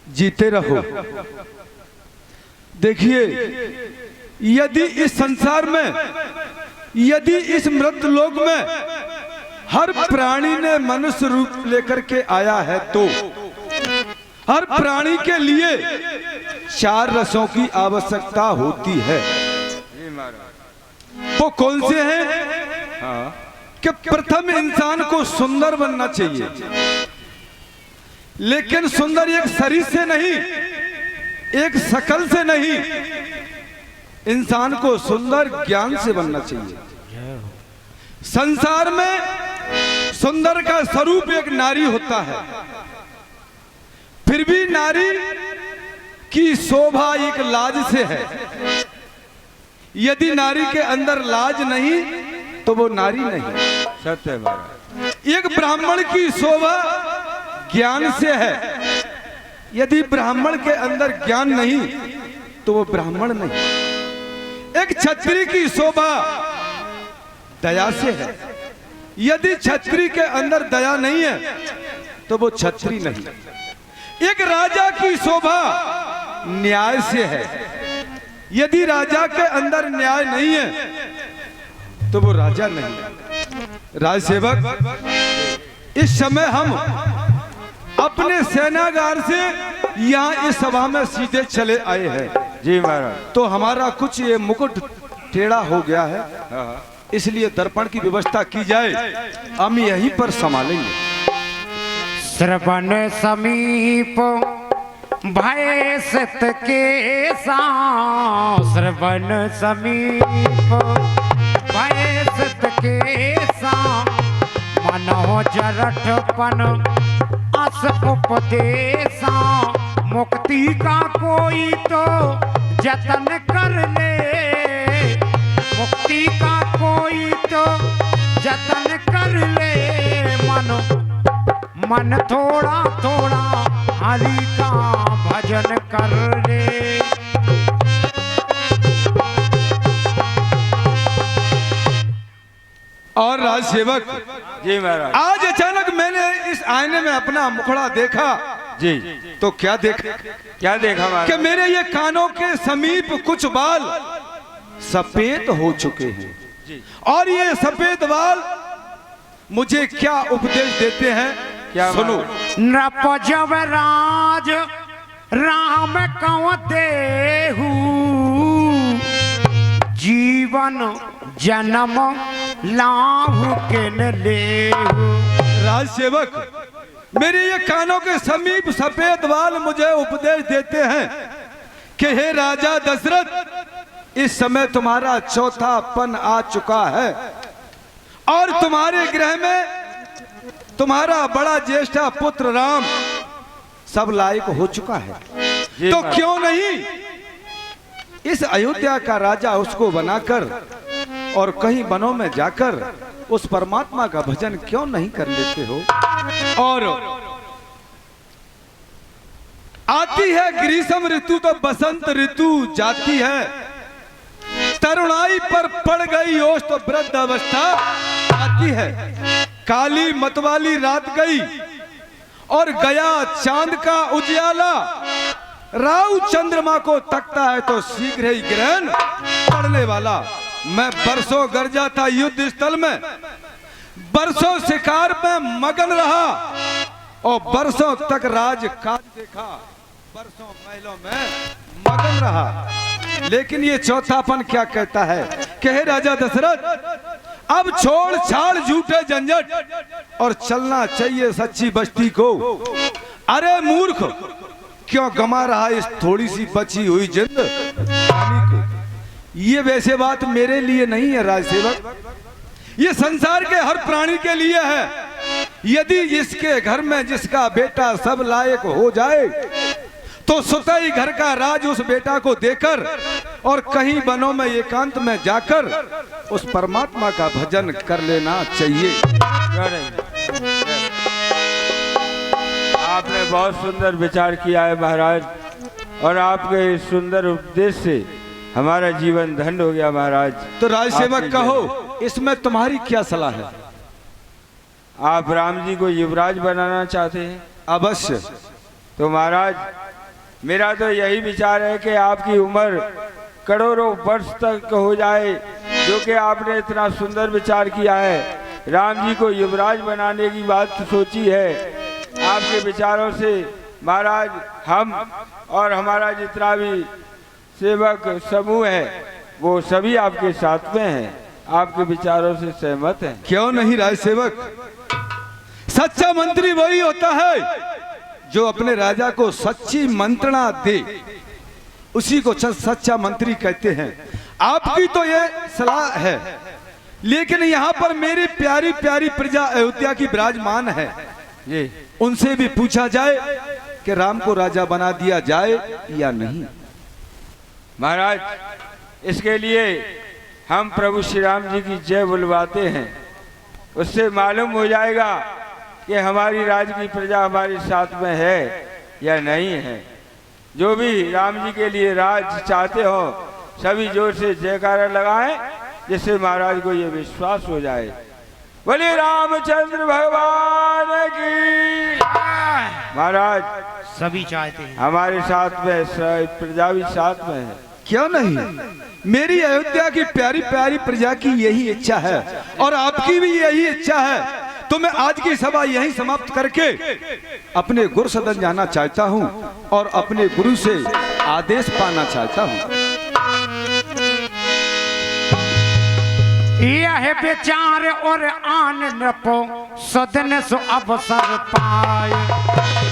जीते रहो। देखिए, यदि इस संसार में, यदि इस मृत लोक में हर प्राणी ने मनुष्य रूप लेकर के आया है, तो हर प्राणी के लिए 4 रसों की आवश्यकता होती है। वो कौन से हैं? हाँ, कि प्रथम इंसान को सुंदर बनना चाहिए, लेकिन सुंदर एक शरीर से नहीं, एक शकल से नहीं, इंसान को सुंदर ज्ञान से बनना चाहिए। संसार में सुंदर का स्वरूप एक नारी होता है, फिर भी नारी की शोभा एक लाज से है। यदि नारी के अंदर लाज नहीं तो वो नारी नहीं। सत्य है महाराज। एक ब्राह्मण की शोभा ज्ञान से है, यदि ब्राह्मण के अंदर ज्ञान नहीं तो वो ब्राह्मण नहीं। एक क्षत्रिय की शोभा दया से है, यदि क्षत्रिय के अंदर दया नहीं है तो वो क्षत्रिय नहीं। एक राजा की शोभा न्याय से है, यदि राजा के अंदर न्याय नहीं है तो वो राजा नहीं। राजसेवक, इस समय हम अपने सेनागार से यहाँ इस सभा में सीधे चले आए हैं। जी महाराज। तो हमारा कुछ ये मुकुट टेढ़ा हो गया है, इसलिए दर्पण की व्यवस्था की जाए, हम यहीं पर संभालेंगे। श्रवण समीप भय सत के सां, श्रवण समीप भय सत के सां, मनो जरठपन अस उपदेशा, मुक्ति का कोई तो जतन कर ले, मुक्ति का कोई तो जतन कर ले, मन थोड़ा थोड़ा हरि का भजन कर ले। और राजसेवक जी महाराज, आज अचानक मैंने इस आईने में अपना मुखड़ा देखा जी। तो क्या देखा? क्या देखा महाराज? कि मेरे ये कानों के समीप कुछ बाल सफेद हो चुके हैं, और ये सफेद बाल मुझे क्या उपदेश देते हैं? क्या सुनो। नृप जवराज राम कव देहु, जीवन जन्म लाहु के न लेहु। राजसेवक, मेरे ये कानों के समीप सफेद बाल मुझे उपदेश देते हैं कि हे राजा दशरथ, इस समय तुम्हारा चौथापन आ चुका है, और तुम्हारे गृह में तुम्हारा बड़ा ज्येष्ठा पुत्र राम सब लायक हो चुका है। तो क्यों नहीं इस अयोध्या का राजा उसको बनाकर और कहीं वनों में जाकर उस परमात्मा का भजन क्यों नहीं कर लेते हो? और आती है ग्रीष्म ऋतु तो बसंत ऋतु जाती है, तरुणाई पर पड़ गई ओस तो वृद्ध अवस्था आती है। काली मतवाली रात गई और गया चांद का उजियाला, राव चंद्रमा को तकता है तो शीघ्र ही ग्रहण पड़ने वाला। मैं बरसों गरजा था युद्ध स्थल में, बरसों शिकार में मगन रहा और बरसों तक राज काज देखा, बरसों महलों में मगन रहा, लेकिन ये चौथापन क्या कहता है कि हे राजा दशरथ, अब छोड़ छाड़ झूठे झंझट और चलना चाहिए सच्ची बस्ती को। अरे मूर्ख, क्यों गमा रहा इस थोड़ी सी बची हुई जिंदगानी को? ये वैसे बात मेरे लिए नहीं है राजसेवक, ये संसार के हर प्राणी के लिए है। यदि इसके घर में जिसका बेटा सब लायक हो जाए तो स्वतः ही घर का राज उस बेटा को देकर और कहीं वनों में एकांत में जाकर उस परमात्मा का भजन कर लेना चाहिए। आपने बहुत सुंदर विचार किया है महाराज, और आपके इस सुंदर उपदेश से हमारा जीवन धन्य हो गया महाराज। तो राजसेवक कहो, इसमें तुम्हारी क्या सलाह है? आप राम जी को युवराज बनाना चाहते हैं? अवश्य। तो महाराज मेरा तो यही विचार है कि आपकी उम्र करोड़ों वर्ष तक हो जाए, जो कि आपने इतना सुंदर विचार किया है। राम जी को युवराज बनाने की बात सोची है। आपके विचारों से महाराज हम और हमारा जितना भी सेवक समूह है वो सभी आपके साथ में हैं, आपके विचारों से सहमत हैं। क्यों नहीं राज सेवक, सच्चा मंत्री वही होता है जो अपने राजा को सच्ची मंत्रणा दे, उसी को सच्चा मंत्री कहते हैं। आपकी तो ये सलाह है, लेकिन यहाँ पर मेरी प्यारी प्यारी प्रजा अयोध्या की विराजमान है, जी उनसे भी पूछा जाए कि राम को राजा बना दिया जाए या नहीं। महाराज, इसके लिए हम प्रभु श्री राम जी की जय बुलवाते हैं, उससे मालूम हो जाएगा कि हमारी राज की प्रजा हमारे साथ में है या नहीं है। जो भी राम जी के लिए राज चाहते हो सभी जोर से जयकारा लगाएं, जिससे महाराज को ये विश्वास हो जाए। बोले रामचंद्र भगवान की। महाराज सभी चाहते हैं, हमारे साथ में प्रजा भी साथ में है। क्यों नहीं, मेरी अयोध्या की प्यारी प्यारी प्रजा की यही इच्छा है और आपकी भी यही इच्छा है। तो मैं आज की सभा यहीं समाप्त करके अपने गुरु सदन जाना चाहता हूं और अपने गुरु से आदेश पाना चाहता हूं। यह विचार और आन नपो सदन सो अवसर पाए।